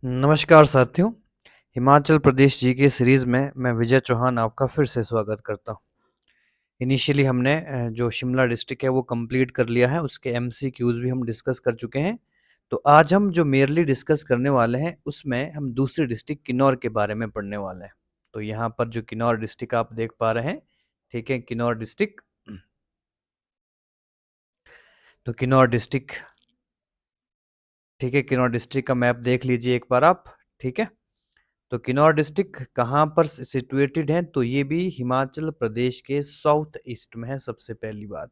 नमस्कार साथियों, हिमाचल प्रदेश जी के सीरीज़ में मैं विजय चौहान आपका फिर से स्वागत करता हूँ। इनिशियली हमने जो शिमला डिस्ट्रिक्ट है वो कंप्लीट कर लिया है, उसके एमसीक्यूज़ भी हम डिस्कस कर चुके हैं। तो आज हम जो मेनली डिस्कस करने वाले हैं, उसमें हम दूसरी डिस्ट्रिक्ट किन्नौर के बारे में पढ़ने वाले हैं। तो यहाँ पर जो किन्नौर डिस्ट्रिक्ट आप देख पा रहे हैं, ठीक है? किन्नौर डिस्ट्रिक्ट। तो किन्नौर डिस्ट्रिक्ट, ठीक है? किन्नौर डिस्ट्रिक्ट का मैप देख लीजिए एक बार आप, ठीक है? तो किन्नौर डिस्ट्रिक्ट कहाँ पर सिचुएटेड है? तो ये भी हिमाचल प्रदेश के साउथ ईस्ट में है। सबसे पहली बात,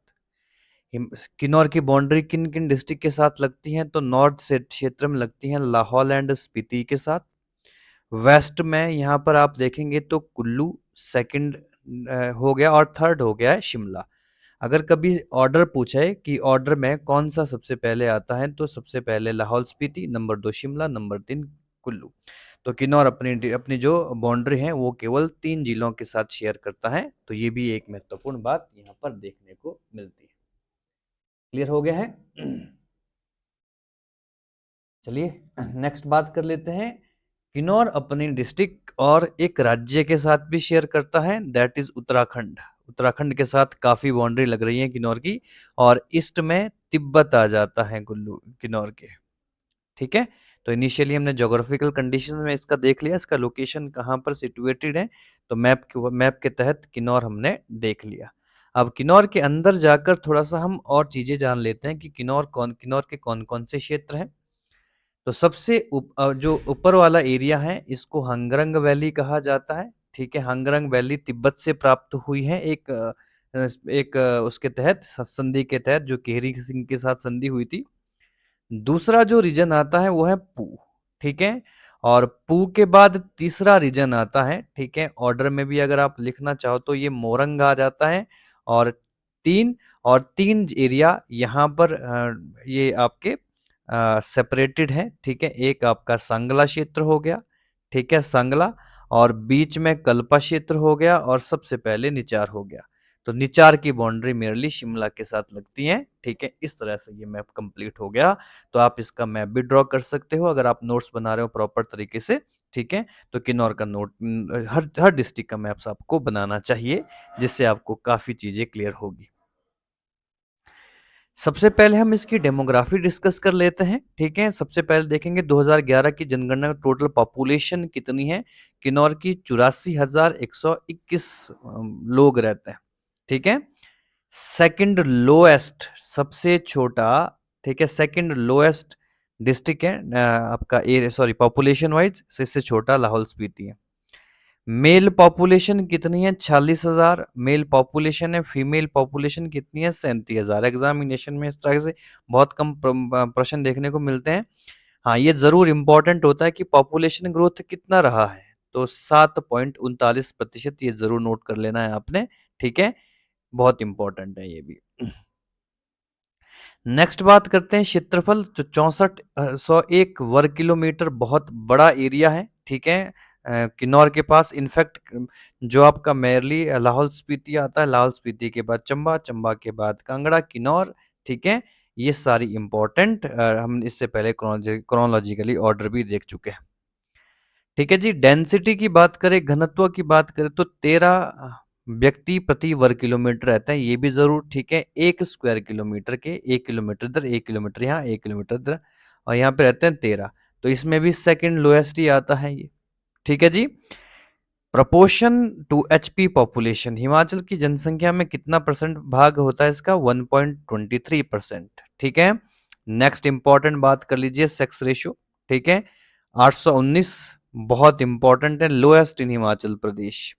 किन्नौर की बाउंड्री किन किन डिस्ट्रिक्ट के साथ लगती है? तो नॉर्थ से क्षेत्र में लगती है लाहौल एंड स्पीति के साथ। वेस्ट में यहाँ पर आप देखेंगे तो कुल्लू सेकंड हो गया, और थर्ड हो गया है शिमला। अगर कभी ऑर्डर पूछे कि ऑर्डर में कौन सा सबसे पहले आता है, तो सबसे पहले लाहौल स्पीति, नंबर 2 शिमला, नंबर 3 कुल्लू। तो किन्नौर अपनी अपनी जो बाउंड्री है वो केवल 3 जिलों के साथ शेयर करता है। तो ये भी एक महत्वपूर्ण बात यहाँ पर देखने को मिलती है। क्लियर हो गया है? चलिए नेक्स्ट बात कर लेते हैं। किन्नौर अपनी डिस्ट्रिक्ट और एक राज्य के साथ भी शेयर करता है, दैट इज उत्तराखंड। उत्तराखंड के साथ काफी बाउंड्री लग रही है किन्नौर की, और ईस्ट में तिब्बत आ जाता है कुल्लू किन्नौर के। ठीक है? तो इनिशियली हमने ज्योग्राफिकल कंडीशंस में इसका देख लिया, इसका लोकेशन कहाँ पर सिचुएटेड है। तो मैप के तहत किन्नौर हमने देख लिया। अब किन्नौर के अंदर जाकर थोड़ा सा हम और चीजें जान लेते हैं कि किन्नौर के कौन कौन से क्षेत्र हैं। तो जो ऊपर वाला एरिया है, इसको हंगरंग वैली कहा जाता है। ठीक है? हंगरंग वैली तिब्बत से प्राप्त हुई है उसके तहत, संधि के तहत, जो केहरी सिंह के साथ संधि हुई थी। दूसरा जो रीजन आता है वो है पू। ठीक है? और पू के बाद तीसरा रीजन आता है, ठीक है? ऑर्डर में भी अगर आप लिखना चाहो तो ये मोरंग आ जाता है। और तीन और तीन एरिया यहाँ पर ये आपके सेपरेटेड है। ठीक है? एक आपका सांगला क्षेत्र हो गया, ठीक है? सांगला, और बीच में कल्पा क्षेत्र हो गया, और सबसे पहले निचार हो गया। तो निचार की बाउंड्री मेरली शिमला के साथ लगती है। ठीक है? इस तरह से ये मैप कंप्लीट हो गया। तो आप इसका मैप भी ड्रॉ कर सकते हो अगर आप नोट्स बना रहे हो प्रॉपर तरीके से। ठीक है? तो किन्नौर का हर हर डिस्ट्रिक्ट का मैप्स आपको बनाना चाहिए, जिससे आपको काफी चीजें क्लियर होगी। सबसे पहले हम इसकी डेमोग्राफी डिस्कस कर लेते हैं। ठीक है? सबसे पहले देखेंगे 2011 की जनगणना, टोटल पॉपुलेशन कितनी है। किन्नौर की 84,121 लोग रहते हैं। ठीक है? सेकंड लोएस्ट, सबसे छोटा, ठीक है, सेकंड लोएस्ट डिस्ट्रिक्ट है आपका एरिया, सॉरी, पॉपुलेशन वाइज इससे छोटा लाहौल स्पीति है। मेल पॉपुलेशन कितनी है? 46,000 मेल पॉपुलेशन है। फीमेल पॉपुलेशन कितनी है? 37,000। एग्जामिनेशन में इस तरह से बहुत कम प्रश्न देखने को मिलते हैं। हाँ, ये जरूर इंपॉर्टेंट होता है कि पॉपुलेशन ग्रोथ कितना रहा है। तो 7.39%, ये जरूर नोट कर लेना है आपने। ठीक है? बहुत इंपॉर्टेंट है ये भी। नेक्स्ट बात करते हैं क्षेत्रफल। तो 6401 वर्ग किलोमीटर, बहुत बड़ा एरिया है। ठीक है? किन्नौर के पास, इनफैक्ट, जो आपका मेरली लाहौल स्पीति आता है, लाहौल स्पीति के बाद चंबा, चंबा के बाद कांगड़ा, किन्नौर। ठीक है? ये सारी इंपॉर्टेंट, हम इससे पहले क्रोनोलॉजिकली ऑर्डर भी देख चुके हैं। ठीक है जी। डेंसिटी की बात करें, घनत्व की बात करें, तो 13 व्यक्ति प्रति वर्ग किलोमीटर रहते हैं, ये भी जरूर। ठीक है? 1 स्क्वायर किलोमीटर के, 1 किलोमीटर इधर, 1 किलोमीटर यहाँ, 1 किलोमीटर इधर, और यहाँ पे रहते हैं 13। तो इसमें भी सेकंड लोएस्ट ही आता है ये। ठीक है जी। Proportion to HP population, Himachal की जनसंख्या में कितना परसेंट भाग होता है इसका? 1.23%। ठीक है? नेक्स्ट इंपॉर्टेंट बात कर लीजिए, सेक्स रेशियो। ठीक है? 819, बहुत इंपॉर्टेंट है, लोएस्ट इन हिमाचल प्रदेश।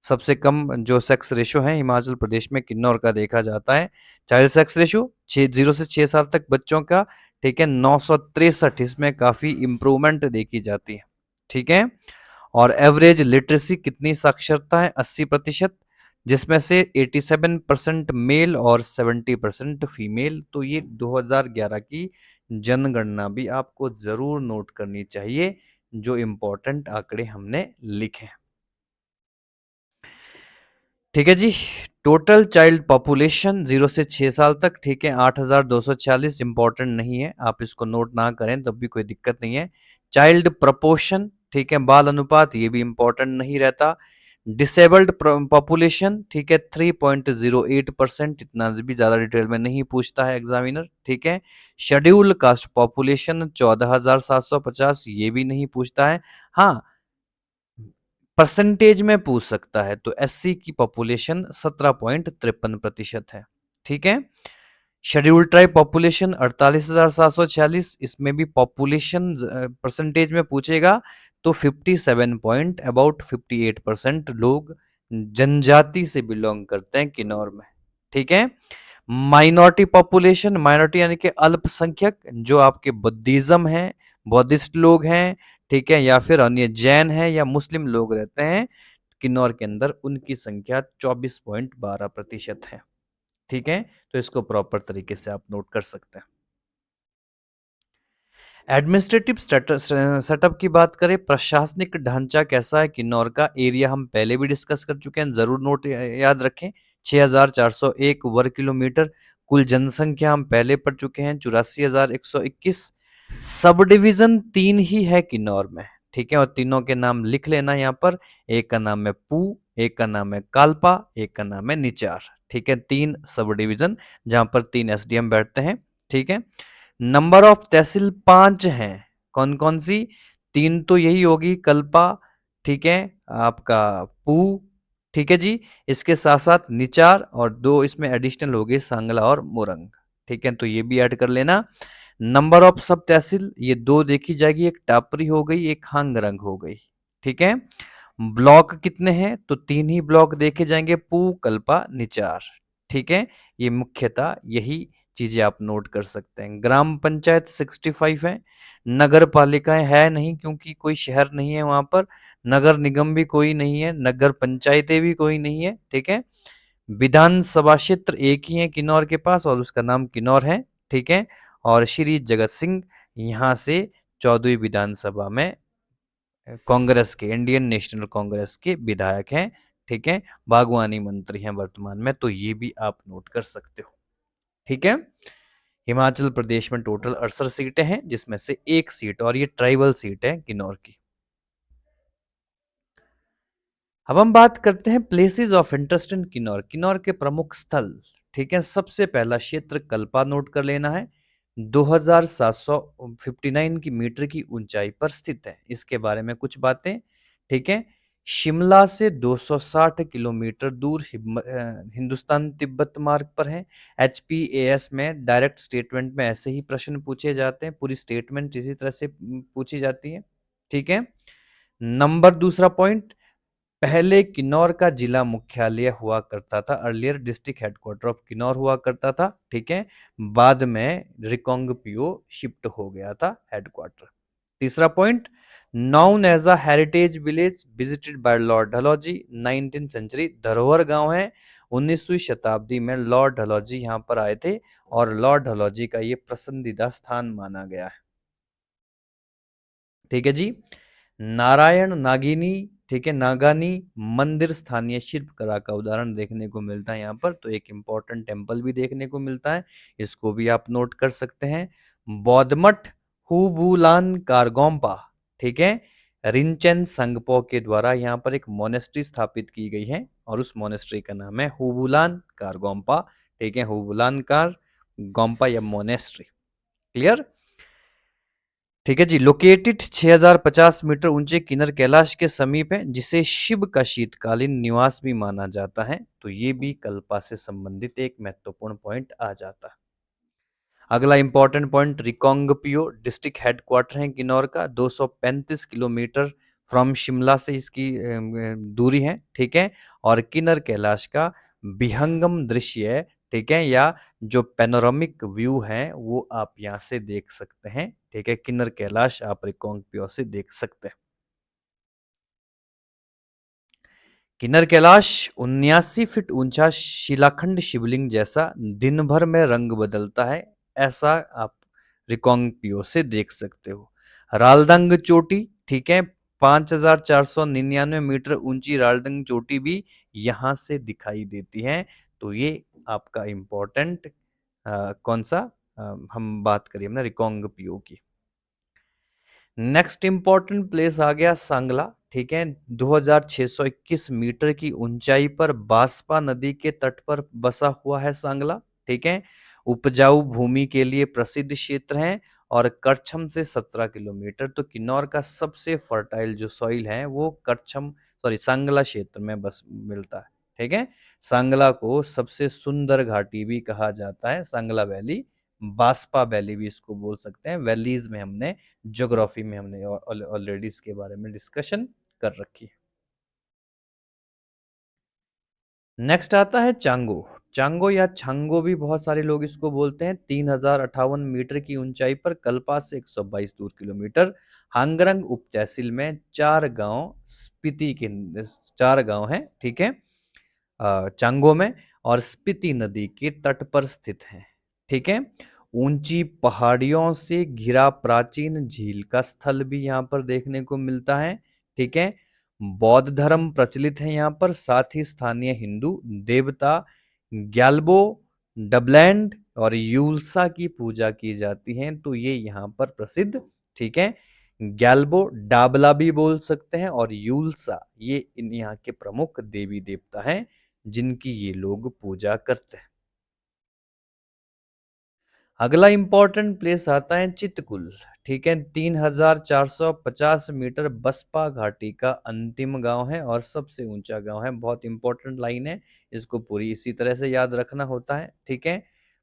सबसे कम जो सेक्स रेशियो है हिमाचल प्रदेश में किन्नौर का देखा जाता है। चाइल्ड सेक्स रेशियो 0 से 6 साल तक बच्चों का, ठीक है, 963, इसमें काफी इंप्रूवमेंट देखी जाती है। ठीक है? और एवरेज लिटरेसी कितनी, साक्षरता है 80%, जिसमें से 87% मेल और 70% फीमेल। तो ये 2011 की जनगणना भी आपको जरूर नोट करनी चाहिए, जो इंपॉर्टेंट आंकड़े हमने लिखे हैं। ठीक है जी। टोटल चाइल्ड पॉपुलेशन 0 से 6 साल तक, ठीक है, 8,246, इंपॉर्टेंट नहीं है, आप इसको नोट ना करें तब भी कोई दिक्कत नहीं है। चाइल्ड प्रपोर्शन, ठीक है, बाल अनुपात, ये भी इंपॉर्टेंट नहीं रहता। डिसेबल्ड पॉपुलेशन, ठीक है, 3.08%, इतना भी ज्यादा डिटेल में नहीं पूछता है एग्जामिनर, ठीक है। शेड्यूल कास्ट पॉपुलेशन 14,750, ये भी नहीं पूछता है। हाँ, परसेंटेज में पूछ सकता है, तो एससी की पॉपुलेशन 17.53% है, ठीक है। शेड्यूल ट्राइब पॉपुलेशन 48,746, इसमें भी पॉपुलेशन परसेंटेज में पूछेगा, तो 57 पॉइंट अबाउट 58% लोग जनजाति से बिलोंग करते हैं किन्नौर में, ठीक है। माइनॉरिटी पॉपुलेशन, माइनॉरिटी यानी कि अल्पसंख्यक, जो आपके बुद्धिज्म है, बौद्धिस्ट लोग हैं, ठीक है, या फिर अन्य जैन है या मुस्लिम लोग रहते हैं किन्नौर के अंदर, उनकी संख्या 24.12% है, ठीक है। तो इसको प्रॉपर तरीके से आप नोट कर सकते हैं। एडमिनिस्ट्रेटिव सेटअप की बात करें, प्रशासनिक ढांचा कैसा है किन्नौर का, एरिया हम पहले भी डिस्कस कर चुके हैं, जरूर नोट याद रखें, 6,401 वर्ग किलोमीटर। कुल जनसंख्या हम पहले पढ़ चुके हैं, 84,121। सब डिवीजन 3 ही है किन्नौर में, ठीक है, और तीनों के नाम लिख लेना यहाँ पर। एक का नाम है पू, एक का नाम है कालपा, एक का नाम है निचार, ठीक है। 3 सब डिवीजन जहां पर 3 एसडीएम बैठते हैं, ठीक है। नंबर ऑफ तहसील 5 हैं। कौन कौन सी? 3 तो यही होगी, कल्पा, ठीक है, आपका पू, ठीक है जी। इसके साथ साथ निचार, और 2 इसमें एडिशनल हो गए, सांगला और मोरंग, ठीक है, तो ये भी ऐड कर लेना। नंबर ऑफ सब तहसील ये 2 देखी जाएगी, एक टापरी हो गई, एक हांगरंग हो गई, ठीक है। ब्लॉक कितने हैं? तो 3 ही ब्लॉक देखे जाएंगे, पू, कल्पा, निचार, ठीक है। ये मुख्यतः यही चीजें आप नोट कर सकते हैं। ग्राम पंचायत 65 है, नगर पालिकाएं है नहीं, क्योंकि कोई शहर नहीं है वहां पर, नगर निगम भी कोई नहीं है, नगर पंचायतें भी कोई नहीं है, ठीक है। विधानसभा क्षेत्र एक ही है किन्नौर के पास, और उसका नाम किन्नौर है, ठीक है। और श्री जगत सिंह यहाँ से 14वीं विधानसभा में कांग्रेस के, इंडियन नेशनल कांग्रेस के विधायक हैं, ठीक है, बागवानी मंत्री हैं वर्तमान में, तो ये भी आप नोट कर सकते हो, ठीक है। हिमाचल प्रदेश में टोटल 68 सीटें हैं, जिसमें से एक सीट, और ये ट्राइबल सीट है किन्नौर की। अब हम बात करते हैं places of interest in Kinnaur, Kinnaur के प्रमुख स्थल, ठीक है। सबसे पहला क्षेत्र कल्पा नोट कर लेना है, 2759 की मीटर की ऊंचाई पर स्थित है। इसके बारे में कुछ बातें, ठीक है। शिमला से 260 किलोमीटर दूर हिंदुस्तान तिब्बत मार्ग पर है। एचपीएएस में डायरेक्ट स्टेटमेंट में ऐसे ही प्रश्न पूछे जाते हैं, पूरी स्टेटमेंट इसी तरह से पूछी जाती है, ठीक है। नंबर दूसरा पॉइंट, पहले किन्नौर का जिला मुख्यालय हुआ करता था, earlier district headquarter of Kinnaur हुआ करता था, ठीक है। बाद में रिकांगपिओ शिफ्ट हो गया था हेडक्वार्टर। तीसरा point, known as a heritage village visited by Lord Dalhousie, 19th century धरोहर गांव है। 19वीं शताब्दी में लॉर्ड डलहौजी यहाँ पर आए थे, और लॉर्ड डलहौजी का ये पसंदीदा स्थान माना गया है, ठीक है जी। नारायण नागिनी, ठीक है, नागानी मंदिर स्थानीय शिल्पकला का उदाहरण देखने को मिलता है यहाँ पर, तो एक इंपॉर्टेंट टेम्पल भी देखने को मिलता है, इसको भी आप नोट कर सकते हैं। बौद्ध मठ हुबुलान कारगोम्पा, ठीक है, रिंचेन संगपो के द्वारा यहाँ पर एक मोनेस्ट्री स्थापित की गई है, और उस मोनेस्ट्री का नाम है हुबुलान कारगोम्पा, ठीक है, हुबुलान कार गोम्पा या मोनेस्ट्री, क्लियर, ठीक है जी। लोकेटेड 6050 मीटर ऊंचे किन्नर कैलाश के समीप है, जिसे शिव का शीतकालीन निवास भी माना जाता है, तो ये भी कल्पा से संबंधित एक महत्वपूर्ण पॉइंट आ जाता है। अगला important point, Reckong Peo district headquarter है किन्नौर का, 235 किलोमीटर फ्रॉम शिमला से इसकी दूरी है, ठीक है। और किन्नर कैलाश का विहंगम दृश्य है, ठीक है, या जो पैनोरामिक व्यू है वो आप यहाँ से देख सकते हैं, ठीक है। किन्नर कैलाश आप रिकांगपिओ से देख सकते हैं। किन्नर कैलाश 79 फीट ऊंचा शिलाखंड शिवलिंग जैसा दिन भर में रंग बदलता है, ऐसा आप रिकांगपिओ से देख सकते हो। रालदंग चोटी, ठीक है, 5499 मीटर ऊंची रालदंग चोटी भी यहां से दिखाई देती है, तो ये आपका इंपॉर्टेंट कौन सा हम बात करिए ना रिकांगपिओ की। नेक्स्ट इंपॉर्टेंट प्लेस आ गया सांगला, ठीक है। 2621 मीटर की ऊंचाई पर बांसपा नदी के तट पर बसा हुआ है सांगला, ठीक है। उपजाऊ भूमि के लिए प्रसिद्ध क्षेत्र है और करछम से 17 किलोमीटर। तो किन्नौर का सबसे फर्टाइल जो सॉइल है वो करछम सॉरी सांगला क्षेत्र में बस मिलता है, ठीक है। सांगला को सबसे सुंदर घाटी भी कहा जाता है, सांगला वैली, बांसपा वैली भी इसको बोल सकते हैं। वैलीज में हमने ज्योग्राफी में हमने ऑलरेडी इसके बारे में डिस्कशन कर रखी है। नेक्स्ट आता है चांगो। चांगो या छांगो भी बहुत सारे लोग इसको बोलते हैं। 3058 मीटर की ऊंचाई पर कल्पा से 122 दूर किलोमीटर। हांगरंग उप तहसील में चार गांव स्पीति के चार गांव हैं, ठीक है, चांगो में, और स्पीति नदी के तट पर स्थित है, ठीक है। ऊंची पहाड़ियों से घिरा प्राचीन झील का स्थल भी यहाँ पर देखने को मिलता है, ठीक है। बौद्ध धर्म प्रचलित है यहाँ पर, साथ ही स्थानीय हिंदू देवता ग्याल्बो, डबलैंड और यूल्सा की पूजा की जाती है, तो ये यहाँ पर प्रसिद्ध, ठीक है। ग्याल्बो डाबला भी बोल सकते हैं और यूल्सा ये इन यहाँ के प्रमुख देवी देवता हैं जिनकी ये लोग पूजा करते हैं। अगला इंपॉर्टेंट प्लेस आता है चितकुल, ठीक है। 3450 मीटर बसपा घाटी का अंतिम गांव है और सबसे ऊंचा गांव है। बहुत इंपॉर्टेंट लाइन है, इसको पूरी इसी तरह से याद रखना होता है, ठीक है।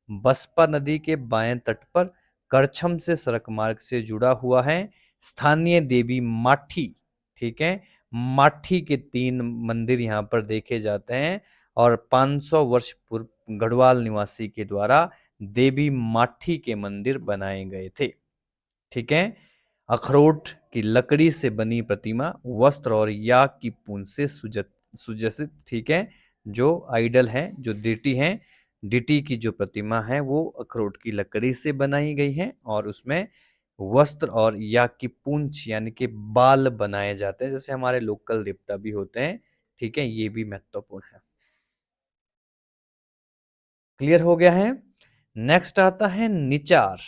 बसपा नदी के बाएं तट पर करछम से सड़क मार्ग से जुड़ा हुआ है। स्थानीय देवी माठी, ठीक है, माठी के 3 मंदिर यहाँ पर देखे जाते हैं और 500 वर्ष पूर्व गढ़वाल निवासी के द्वारा देवी माठी के मंदिर बनाए गए थे, ठीक है। अखरोट की लकड़ी से बनी प्रतिमा, वस्त्र और याक की पूंछ से सुजसित, ठीक है। जो आइडल है, जो डिटी है, डिटी की जो प्रतिमा है वो अखरोट की लकड़ी से बनाई गई है और उसमें वस्त्र और याक की पूंछ यानी कि बाल बनाए जाते हैं, जैसे हमारे लोकल देवता भी होते हैं, ठीक है। ये भी महत्वपूर्ण है। क्लियर हो गया है। नेक्स्ट आता है निचार।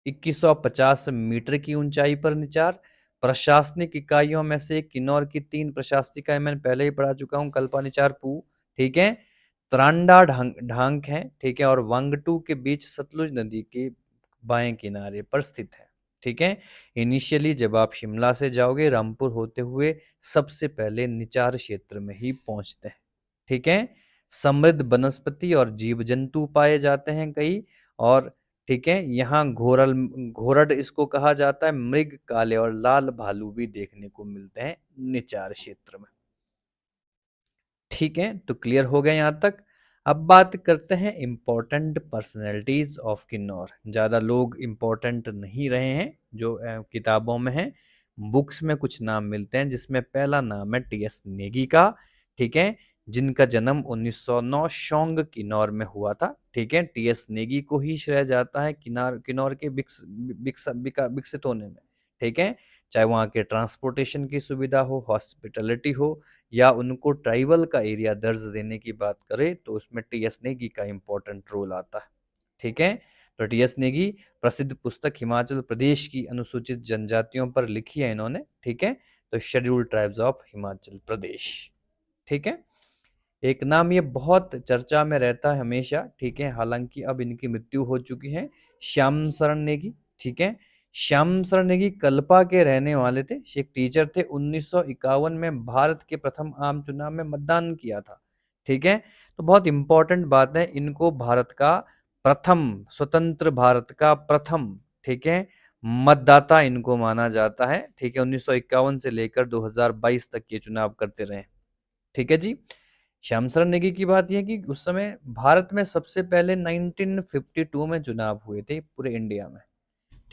2150 मीटर की ऊंचाई पर निचार प्रशासनिक इकाइयों में से किन्नौर की 3 प्रशासनिक इकाई मैंने पहले ही पढ़ा चुका हूं, कल्पा, निचार, पू, ठीक है। त्रांडा ढांक है, ठीक है, और वांगटू के बीच सतलुज नदी के बाएं किनारे पर स्थित है, ठीक है। इनिशियली जब आप शिमला से जाओगे रामपुर होते हुए सबसे पहले निचार क्षेत्र में ही पहुंचते हैं, ठीक है। समृद्ध वनस्पति और जीव जंतु पाए जाते हैं कई, और ठीक है, यहाँ घोरड इसको कहा जाता है। मृग, काले और लाल भालू भी देखने को मिलते हैं निचार क्षेत्र में, ठीक है। तो क्लियर हो गया यहाँ तक। अब बात करते हैं इंपॉर्टेंट पर्सनैलिटीज ऑफ किन्नौर। ज्यादा लोग इंपॉर्टेंट नहीं रहे हैं जो किताबों में है, बुक्स में कुछ नाम मिलते हैं, जिसमें पहला नाम है टीएस नेगी का, ठीक है, जिनका जन्म 1909 शोंग किन्नौर में हुआ था, ठीक है। टीएस नेगी को ही श्रेय जाता है किन्नौर के विकसित होने में, ठीक है। चाहे वहाँ के ट्रांसपोर्टेशन की सुविधा हो, हॉस्पिटलिटी हो, या उनको ट्राइबल का एरिया दर्ज देने की बात करें तो उसमें टीएस नेगी का इंपॉर्टेंट रोल आता है, ठीक है। तो टीएस नेगी प्रसिद्ध पुस्तक हिमाचल प्रदेश की अनुसूचित जनजातियों पर लिखी है इन्होंने, ठीक है। तो scheduled tribes of Himachal Pradesh, ठीक है। एक नाम ये बहुत चर्चा में रहता है हमेशा, ठीक है, हालांकि अब इनकी मृत्यु हो चुकी है, श्याम शरण नेगी, ठीक है। श्याम शरण नेगी कल्पा के रहने वाले थे, एक टीचर थे। 1951 में भारत के प्रथम आम चुनाव में मतदान किया था, ठीक है। तो बहुत इंपॉर्टेंट बात है, इनको भारत का प्रथम, स्वतंत्र भारत का प्रथम, ठीक है, मतदाता इनको माना जाता है, ठीक है। 1951 से लेकर 2022 तक ये चुनाव करते रहे, ठीक है जी। श्याम शरण नेगी की बात यह कि उस समय भारत में सबसे पहले 1952 में चुनाव हुए थे पूरे इंडिया में,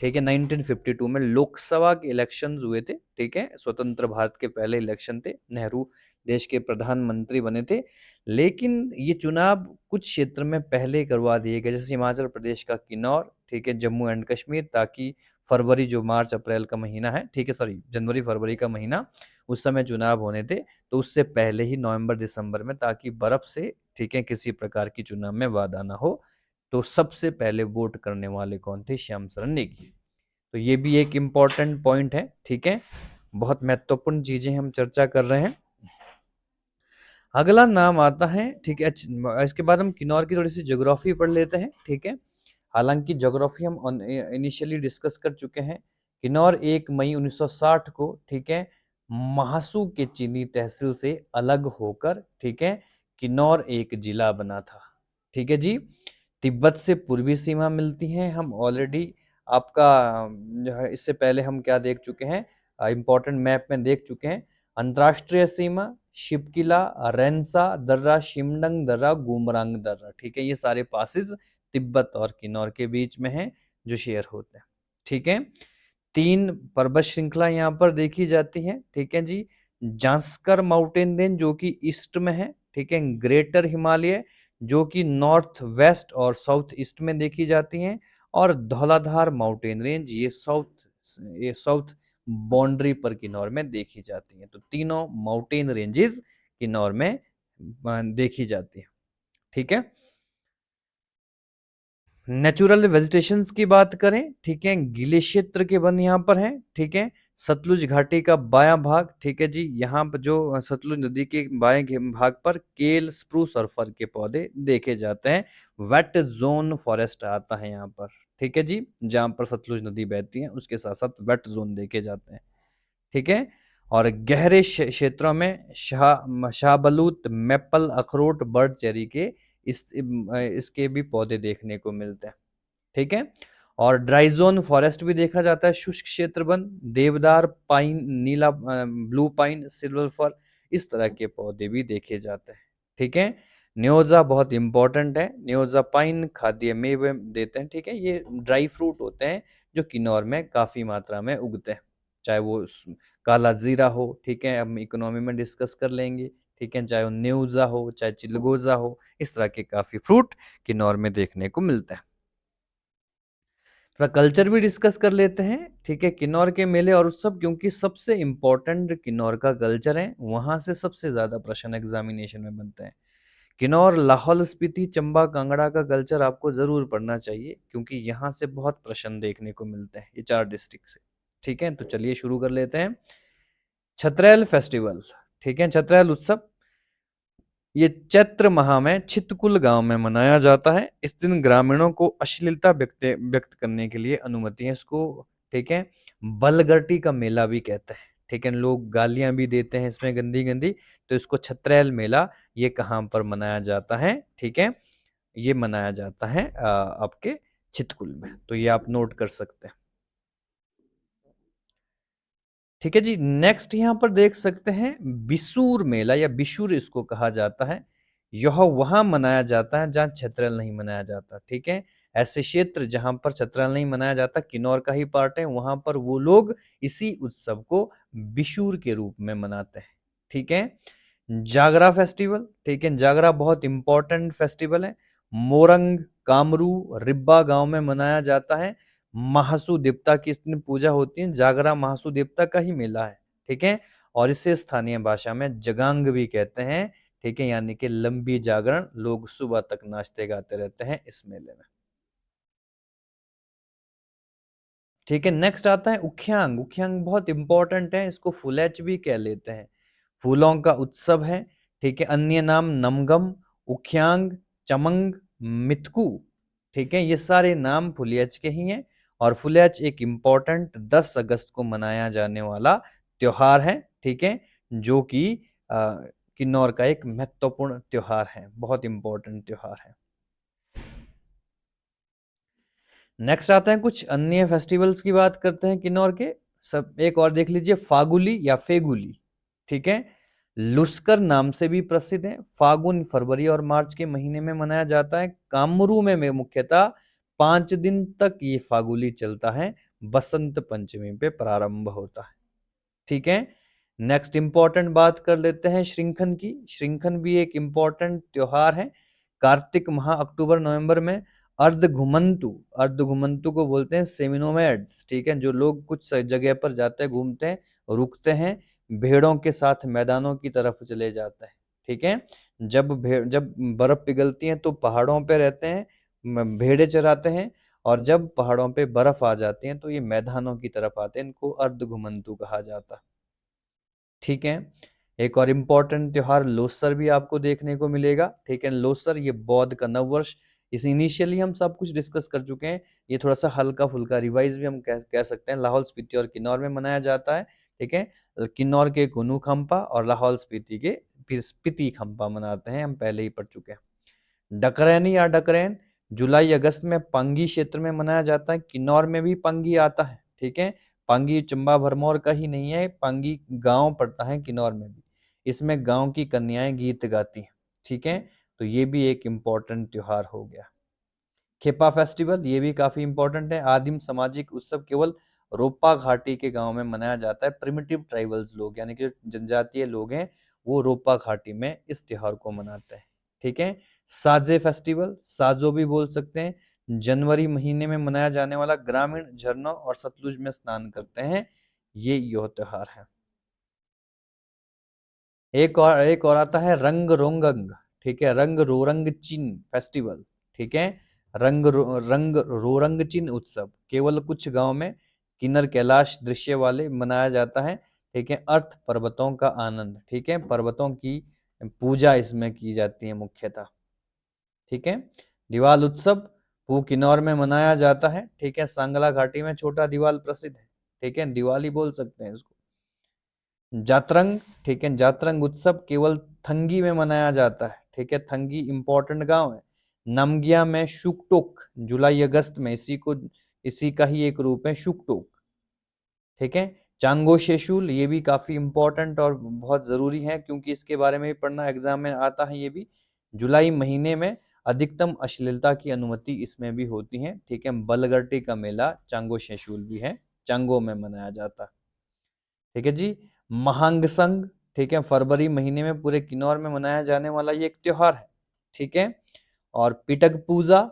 ठीक है। 1952 में लोकसभा के इलेक्शंस हुए थे, ठीक है। स्वतंत्र भारत के पहले इलेक्शन थे, नेहरू देश के प्रधानमंत्री बने थे। लेकिन ये चुनाव कुछ क्षेत्र में पहले करवा दिए गए, जैसे हिमाचल प्रदेश का किन्नौर, ठीक है, जम्मू एंड कश्मीर, ताकि फरवरी जो मार्च अप्रैल का महीना है, ठीक है, सॉरी जनवरी फरवरी का महीना, उस समय चुनाव होने थे, तो उससे पहले ही नवंबर दिसंबर में, ताकि बर्फ से, ठीक है, किसी प्रकार की चुनाव में बाधा ना हो। तो सबसे पहले वोट करने वाले कौन थे? श्याम शरण नेगी। तो ये भी एक इम्पोर्टेंट पॉइंट है, ठीक है। बहुत महत्वपूर्ण चीज़ें हम चर्चा कर रहे हैं। अगला नाम आता है, ठीक है, इसके बाद हम किन्नौर की थोड़ी-सी ज्योग्राफी पढ़ लेते हैं, ठीक है। हालाँकि ज्योग्राफी हम इनिशियली डिस्कस कर चुके हैं। किन्नौर 1 मई 1960 को, ठीक है, महासू के चीनी तहसील से अलग होकर, ठीक है, किन्नौर एक जिला बना था। ठीक है जी। तिब्बत से पूर्वी सीमा मिलती है। हम ऑलरेडी आपका जो है इससे पहले हम क्या देख चुके हैं, इम्पोर्टेंट मैप में देख चुके हैं। अंतर्राष्ट्रीय सीमा शिपकिला, रेंसा दर्रा, शिमडंग दर्रा, गुमरांग दर्रा, ठीक है, ये सारे पासेस तिब्बत और किन्नौर के बीच में हैं जो शेयर होते हैं, ठीक है। 3 पर्वत श्रृंखला यहाँ पर देखी जाती हैं, ठीक है जी। जांस्कर माउंटेन रेंज जो कि ईस्ट में है, ठीक है। ग्रेटर हिमालय जो कि नॉर्थ वेस्ट और साउथ ईस्ट में देखी जाती हैं, और धौलाधार माउंटेन रेंज ये साउथ बाउंड्री पर किन्नौर में देखी जाती हैं। तो तीनों माउंटेन रेंजेस किन्नौर में देखी जाती हैं, ठीक है। नेचुरल वेजिटेशंस की बात करें, ठीक है, गीले क्षेत्र के वन यहाँ पर हैं, ठीक है। सतलुज घाटी का बायां भाग, ठीक है जी, यहाँ पर जो सतलुज नदी के बाएं भाग पर केल, स्प्रूस और फर के पौधे देखे जाते हैं। वेट जोन फॉरेस्ट आता है यहाँ पर, ठीक है जी, जहाँ पर सतलुज नदी बहती है उसके साथ साथ वेट जोन देखे जाते हैं, ठीक है। और गहरे क्षेत्रों में शाहबलूत, मैपल, अखरोट, बर्ड चेरी के इसके भी पौधे देखने को मिलते हैं, ठीक है। और ड्राई जोन फॉरेस्ट भी देखा जाता है, शुष्क क्षेत्र वन, देवदार, पाइन, नीला ब्लू पाइन, सिल्वर फर, इस तरह के पौधे भी देखे जाते हैं, ठीक है। न्योजा बहुत इंपॉर्टेंट है, न्योजा पाइन खाद्य मेवे देते हैं, ठीक है। ये ड्राई फ्रूट होते हैं जो किन्नौर में काफी मात्रा में उगते हैं, चाहे वो काला जीरा हो, ठीक है, हम इकोनॉमी में डिस्कस कर लेंगे, ठीक है, चाहे वो न्योजा हो, चाहे चिलगोजा हो, इस तरह के काफी फ्रूट किन्नौर में देखने को मिलते हैं। थोड़ा कल्चर भी डिस्कस कर लेते हैं, ठीक है। किन्नौर के मेले और उत्सव, क्योंकि सबसे इम्पोर्टेंट किन्नौर का कल्चर है, वहां से सबसे ज्यादा प्रश्न एग्जामिनेशन में बनते हैं। किन्नौर, लाहौल स्पीति, चंबा, कांगड़ा का कल्चर आपको जरूर पढ़ना चाहिए, क्योंकि यहाँ से बहुत प्रश्न देखने को मिलते हैं, ये 4 डिस्ट्रिक्ट से, ठीक है। तो चलिए शुरू कर लेते हैं। छतरैल फेस्टिवल, ठीक है, छतरैल उत्सव, ये चैत्र माह में छितकुल गांव में मनाया जाता है। इस दिन ग्रामीणों को अश्लीलता व्यक्त करने के लिए अनुमति है इसको, ठीक है। बलगर्टी का मेला भी कहते हैं, ठीक है, लोग गालियां भी देते हैं इसमें गंदी गंदी। तो इसको छतरैल मेला, ये कहाँ पर मनाया जाता है, ठीक है, ये मनाया जाता है आपके छितकुल में, तो ये आप नोट कर सकते हैं, ठीक है जी। नेक्स्ट यहाँ पर देख सकते हैं बिसूर मेला, या बिशुर इसको कहा जाता है। यह वहां मनाया जाता है जहाँ छतरैल नहीं मनाया जाता, ठीक है। ऐसे क्षेत्र जहां पर छतरैल नहीं मनाया जाता, किन्नौर का ही पार्ट है, वहां पर वो लोग इसी उत्सव को बिशुर के रूप में मनाते हैं, ठीक है। जागरा फेस्टिवल, ठीक है, जागरा बहुत इंपॉर्टेंट फेस्टिवल है। मोरंग, कामरू, रिब्बा गांव में मनाया जाता है। महासू देवता की इस दिन पूजा होती है। जागरा महासू देवता का ही मेला है, ठीक है। और इसे स्थानीय भाषा में जगांग भी कहते हैं, ठीक है, यानी कि लंबी जागरण, लोग सुबह तक नाचते गाते रहते हैं इस मेले में, ठीक है। नेक्स्ट आता है उख्यांग। उख्यांग बहुत इंपॉर्टेंट है, इसको फुलेच भी कह लेते हैं, फूलों का उत्सव है, ठीक है। अन्य नाम नमगम, उख्यांग, चमंग, मिथकू, ठीक है, ये सारे नाम फुलियच के ही हैं। और फुलियच एक इम्पोर्टेंट 10 अगस्त को मनाया जाने वाला त्योहार है, ठीक है, जो कि किन्नौर का एक महत्वपूर्ण त्योहार है, बहुत इंपॉर्टेंट त्योहार है। नेक्स्ट आते हैं कुछ अन्य फेस्टिवल्स की बात करते हैं किन्नौर के। सब एक और देख लीजिए, फागुली या फेगुली, ठीक है, लुस्कर नाम से भी प्रसिद्ध है। फागुन, फरवरी और मार्च के महीने में मनाया जाता है। कामरू में मुख्यतः 5 दिन तक ये फागुली चलता है, बसंत पंचमी पे प्रारंभ होता है, ठीक है। नेक्स्ट इंपॉर्टेंट बात कर लेते हैं श्रृंखन की। श्रृंखन भी एक इंपॉर्टेंट त्योहार है। कार्तिक माह, अक्टूबर नवंबर में अर्ध घुमंतु को बोलते हैं सेमिनोमेड्स, ठीक है, जो लोग कुछ जगह पर जाते हैं, घूमते हैं, रुकते हैं, भेड़ों के साथ मैदानों की तरफ चले जाते हैं, ठीक है। जब बर्फ पिघलती है तो पहाड़ों पे रहते हैं, भेड़े चराते हैं, और जब पहाड़ों पे बर्फ आ जाती है तो ये मैदानों की तरफ आते हैं, इनको अर्धघुमंतु कहा जाता है। ठीक है। एक और इम्पोर्टेंट त्योहार लोसर भी आपको देखने को मिलेगा। ठीक है, लोसर ये बौद्ध का नववर्ष, इस इनिशियली हम सब कुछ डिस्कस कर चुके हैं। ये थोड़ा सा हल्का फुल्का रिवाइज भी हम कह सकते हैं। लाहौल स्पीति और किन्नौर में मनाया जाता है। ठीक है, किन्नौर के कुनू खंपा और लाहौल स्पीति के फिर स्पीति खंपा मनाते हैं, हम पहले ही पढ़ चुके हैं। डकरैनी या डकरैन जुलाई अगस्त में पांगी क्षेत्र में मनाया जाता है। किन्नौर में भी पांगी आता है। ठीक है, पांगी चंबा भरमौर का ही नहीं है, पांगी गांव पड़ता है किन्नौर में भी। इसमें गांव की कन्याएं गीत गाती हैं। ठीक है, तो ये भी एक इम्पोर्टेंट त्योहार हो गया। खेपा फेस्टिवल ये भी काफी इंपॉर्टेंट है। आदिम सामाजिक उत्सव केवल रोपा घाटी के गांव में मनाया जाता है। प्रिमिटिव ट्राइबल्स लोग यानी कि जनजातीय लोग हैं, वो रोपा घाटी में इस त्योहार को मनाते हैं। ठीक है, साजे फेस्टिवल, साजो भी बोल सकते हैं, जनवरी महीने में मनाया जाने वाला, ग्रामीण झरनों और सतलुज में स्नान करते हैं, ये यो त्योहार है। एक और आता है रंग रोंगंग। ठीक है, रंग रोरंग चिन फेस्टिवल। ठीक है, रंग रोरंग चिन उत्सव केवल कुछ गांव में किन्नर कैलाश दृश्य वाले मनाया जाता है। ठीक है, अर्थ पर्वतों का आनंद। ठीक है, पर्वतों की पूजा इसमें की जाती है मुख्यतः। ठीक है, दिवाल उत्सव पू किन्नौर में मनाया जाता है। ठीक है, सांगला घाटी में छोटा दिवाल प्रसिद्ध है। ठीक है, दिवाली बोल सकते हैं इसको। जातरंग, ठीक है, जातरंग उत्सव केवल थंगी में मनाया जाता है। ठीक है, थंगी इंपॉर्टेंट गांव है। नमगिया में शुकटोक जुलाई अगस्त में, इसी का ही एक रूप है शुकटोक। ठीक है, चांगो शेशुल ये भी काफी इंपॉर्टेंट और बहुत जरूरी है, क्योंकि इसके बारे में भी पढ़ना एग्जाम में आता है। ये भी जुलाई महीने में अधिकतम अश्लीलता की अनुमति इसमें भी होती है। ठीक है, बलगट्टी का मेला चांगो शेशुल भी है, चांगो में मनाया जाता है। ठीक है जी, महांग संघ, ठीक है, फरवरी महीने में पूरे किन्नौर में मनाया जाने वाला ये एक त्योहार है। ठीक है, और पिटक पूजा,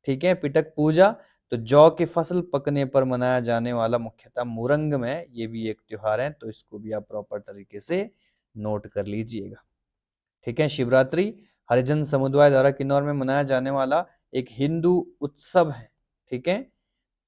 ठीक है, पिटक पूजा तो जौ की फसल पकने पर मनाया जाने वाला मुख्यतः मुरंग में ये भी एक त्योहार है, तो इसको भी आप प्रॉपर तरीके से नोट कर लीजिएगा। ठीक है, शिवरात्रि हरिजन समुदाय द्वारा किन्नौर में मनाया जाने वाला एक हिंदू उत्सव है। ठीक है,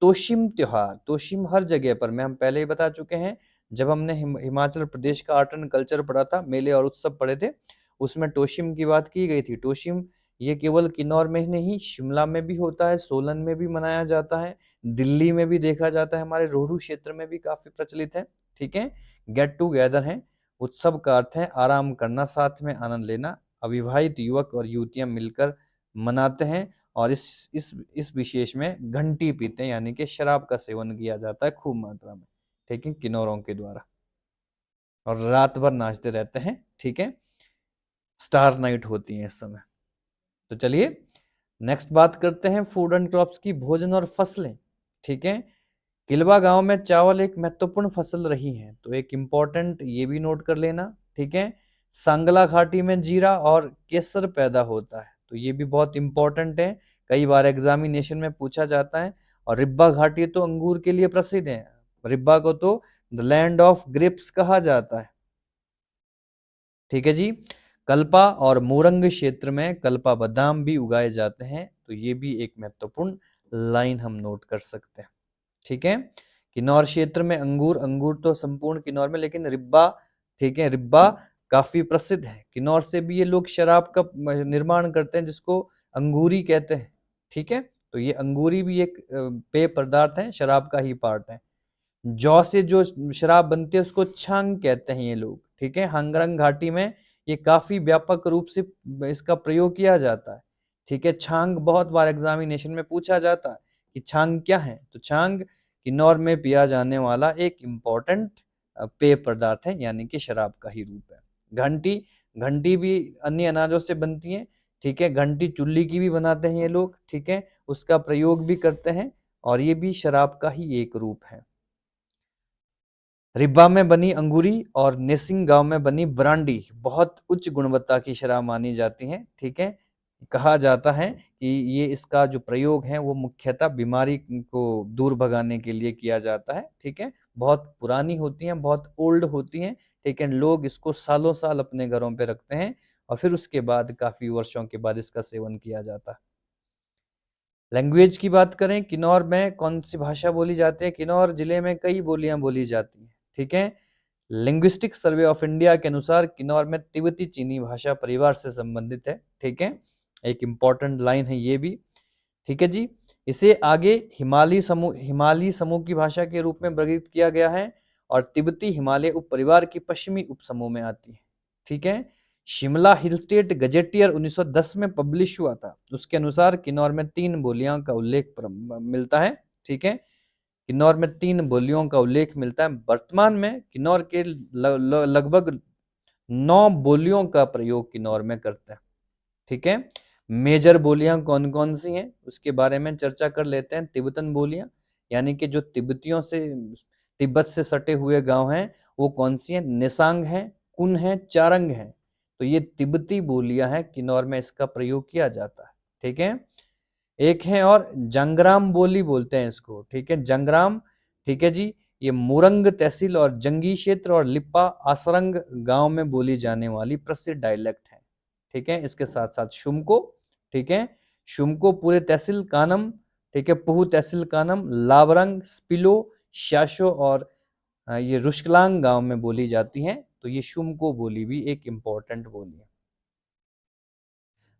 तोशिम त्योहार, तोशिम हर जगह पर, मैं हम पहले ही बता चुके हैं जब हमने हिमाचल प्रदेश का आर्ट एंड कल्चर पढ़ा था, मेले और उत्सव पढ़े थे, उसमें तोशिम की बात की गई थी। तोशिम ये केवल किन्नौर में ही नहीं, शिमला में भी होता है, सोलन में भी मनाया जाता है, दिल्ली में भी देखा जाता है, हमारे रोहडू क्षेत्र में भी काफी प्रचलित है। ठीक है, गेट टूगेदर है। उत्सव का अर्थ है आराम करना, साथ में आनंद लेना। अविवाहित युवक और युवतियां मिलकर मनाते हैं, और इस विशेष में घंटी पीते हैं, यानी कि शराब का सेवन किया जाता है खूब मात्रा में। ठीक है, किन्नौरों के द्वारा, और रात भर नाचते रहते हैं। ठीक है, स्टार नाइट होती है इस समय। तो चलिए नेक्स्ट बात करते हैं फूड एंड क्रॉप्स की, भोजन और फसलें। ठीक है, किलवा गांव में चावल एक महत्वपूर्ण फसल रही है, तो एक इंपॉर्टेंट ये भी नोट कर लेना। ठीक है, सांगला घाटी में जीरा और केसर पैदा होता है, तो ये भी बहुत इंपॉर्टेंट है, कई बार एग्जामिनेशन में पूछा जाता है। और रिब्बा घाटी तो अंगूर के लिए प्रसिद्ध है, रिब्बा को तो द लैंड ऑफ ग्रेप्स कहा जाता है। ठीक है जी, कल्पा और मोरंग क्षेत्र में कल्पा बादाम भी उगाए जाते हैं, तो ये भी एक महत्वपूर्ण लाइन हम नोट कर सकते हैं। ठीक है, किन्नौर क्षेत्र में अंगूर, अंगूर तो संपूर्ण किन्नौर में, लेकिन रिब्बा, ठीक है, रिब्बा काफी प्रसिद्ध है। किन्नौर से भी ये लोग शराब का निर्माण करते हैं, जिसको अंगूरी कहते हैं। ठीक है, तो ये अंगूरी भी एक पेय पदार्थ है, शराब का ही पार्ट है। जौ से जो शराब बनती है उसको छांग कहते हैं ये लोग। ठीक है, हांगरंग घाटी में ये काफी व्यापक रूप से इसका प्रयोग किया जाता है। ठीक है, छांग बहुत बार एग्जामिनेशन में पूछा जाता है कि छांग क्या है, तो छांग किन्नौर में पिया जाने वाला एक इम्पोर्टेंट पेय पदार्थ है, यानी कि शराब का ही रूप है। घंटी, घंटी भी अन्य अनाजों से बनती है। ठीक है, घंटी चुल्ली की भी बनाते हैं ये लोग। ठीक है, उसका प्रयोग भी करते हैं, और ये भी शराब का ही एक रूप है। रिब्बा में बनी अंगूरी और नेसिंग गांव में बनी ब्रांडी बहुत उच्च गुणवत्ता की शराब मानी जाती है। ठीक है, कहा जाता है कि ये इसका जो प्रयोग है वो मुख्यतः बीमारी को दूर भगाने के लिए किया जाता है। ठीक है, बहुत पुरानी होती हैं, बहुत ओल्ड होती हैं। ठीक है, लोग इसको सालों साल अपने घरों पे रखते हैं, और फिर उसके बाद काफी वर्षों के बाद इसका सेवन किया जाता है। लैंग्वेज की बात करें, किन्नौर में कौन सी भाषा बोली जाती है? किन्नौर जिले में कई बोलियां बोली जाती हैं, ठीक है। लिंग्विस्टिक सर्वे ऑफ इंडिया के अनुसार किन्नौर में तिब्बती चीनी भाषा परिवार से संबंधित है, ठीक है। एक इंपॉर्टेंट लाइन है ये भी, ठीक है जी। इसे आगे हिमालयी समूह की भाषा के रूप में वर्गीकृत किया गया है और तिब्बती हिमालय उप परिवार की पश्चिमी उप समूह में आती है, ठीक है। शिमला हिल स्टेट गजेटियर 1910 में पब्लिश हुआ था। उसके अनुसार किन्नौर में 3 बोलियों का उल्लेख मिलता है, ठीक है। किन्नौर में 3 बोलियों का उल्लेख मिलता है। वर्तमान में किन्नौर के लगभग 9 बोलियों का प्रयोग किन्नौर में करते हैं, ठीक है। मेजर बोलियां कौन कौन सी हैं उसके बारे में चर्चा कर लेते हैं। तिब्बतन बोलियां, यानी कि जो तिब्बतियों से, तिब्बत से सटे हुए गांव हैं, वो कौन सी हैं? निसांग है, कुन है, चारंग है। तो ये तिब्बती बोलियां हैं, किन्नौर में इसका प्रयोग किया जाता है, ठीक है। एक है और जंगराम बोली बोलते हैं इसको, ठीक है, जंगराम, ठीक है जी। ये मुरंग तहसील और जंगी क्षेत्र और लिप्पा आसरंग गांव में बोली जाने वाली प्रसिद्ध डायलेक्ट है, ठीक है। इसके साथ साथ शुमको, ठीक है, शुमको पूरे तहसील कानम, ठीक है, पुहु तहसील कानम, लाबरंग, स्पिलो, शाशो और ये रुशकलांग गांव में बोली जाती हैं। तो ये शुमको बोली भी एक इंपॉर्टेंट बोली है।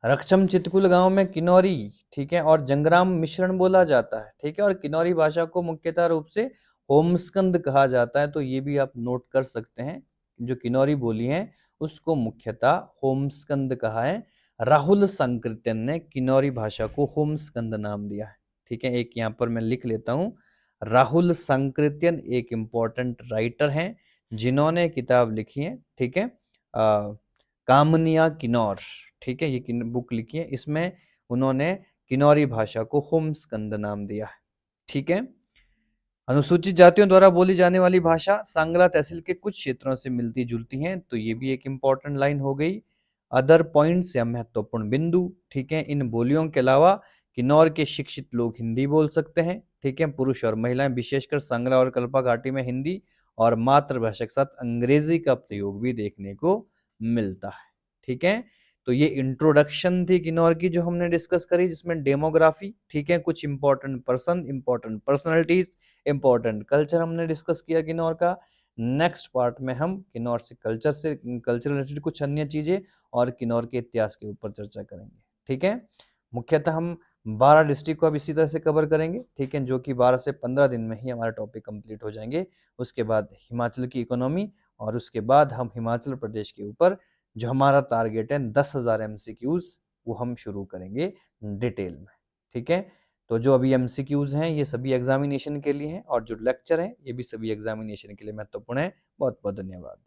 रक्षम चितकुल गांव में किन्नौरी, ठीक है, और जंगराम मिश्रण बोला जाता है, ठीक है। और किन्नौरी भाषा को मुख्यतः रूप से होमस्कंद कहा जाता है। तो ये भी आप नोट कर सकते हैं, जो किन्नौरी बोली है उसको मुख्यतः होमस्कंद कहा है। राहुल संकृत्यन ने किन्नौरी भाषा को होमस्कंद नाम दिया है, ठीक है। एक यहाँ पर मैं लिख लेता हूँ, राहुल संकृत्यन एक इम्पोर्टेंट राइटर हैं जिन्होंने किताब लिखी है, ठीक है, कामनिया किन्नौर, ठीक है, ये बुक लिखी है। इसमें उन्होंने किन्नौरी भाषा को होमस्कंद नाम दिया है, ठीक है। अनुसूचित जातियों द्वारा बोली जाने वाली भाषा सांगला तहसील के कुछ क्षेत्रों से मिलती जुलती हैं। तो ये भी एक इंपॉर्टेंट लाइन हो गई। अदर पॉइंट्स या महत्वपूर्ण बिंदु, ठीक है, इन बोलियों के अलावा किन्नौर के शिक्षित लोग हिंदी बोल सकते हैं, ठीक है। पुरुष और महिलाएं विशेषकर सांगला और कल्पा घाटी में हिंदी और मातृभाषा के साथ अंग्रेजी का प्रयोग भी देखने को मिलता है, ठीक है। तो ये इंट्रोडक्शन थी किन्नौर की जो हमने डिस्कस करी, जिसमें डेमोग्राफी, ठीक है, कुछ important person, important personalities, important culture हमने डिस्कस किया किन्नौर का। नेक्स्ट पार्ट में हम किन्नौर से कल्चर रिलेटेड कुछ अन्य चीजें और किन्नौर के इतिहास के ऊपर चर्चा करेंगे, ठीक है। मुख्यतः हम 12 डिस्ट्रिक्ट को अब इसी तरह से कवर करेंगे, ठीक है, जो कि 12 से 15 दिन में ही हमारे टॉपिक कंप्लीट हो जाएंगे। उसके बाद हिमाचल की इकोनॉमी और उसके बाद हम हिमाचल प्रदेश के ऊपर जो हमारा टारगेट है 10,000 MCQs, वो हम शुरू करेंगे डिटेल में, ठीक है। तो जो अभी MCQs हैं ये सभी एग्जामिनेशन के लिए हैं और जो लेक्चर हैं ये भी सभी एग्जामिनेशन के लिए महत्वपूर्ण है। बहुत बहुत धन्यवाद।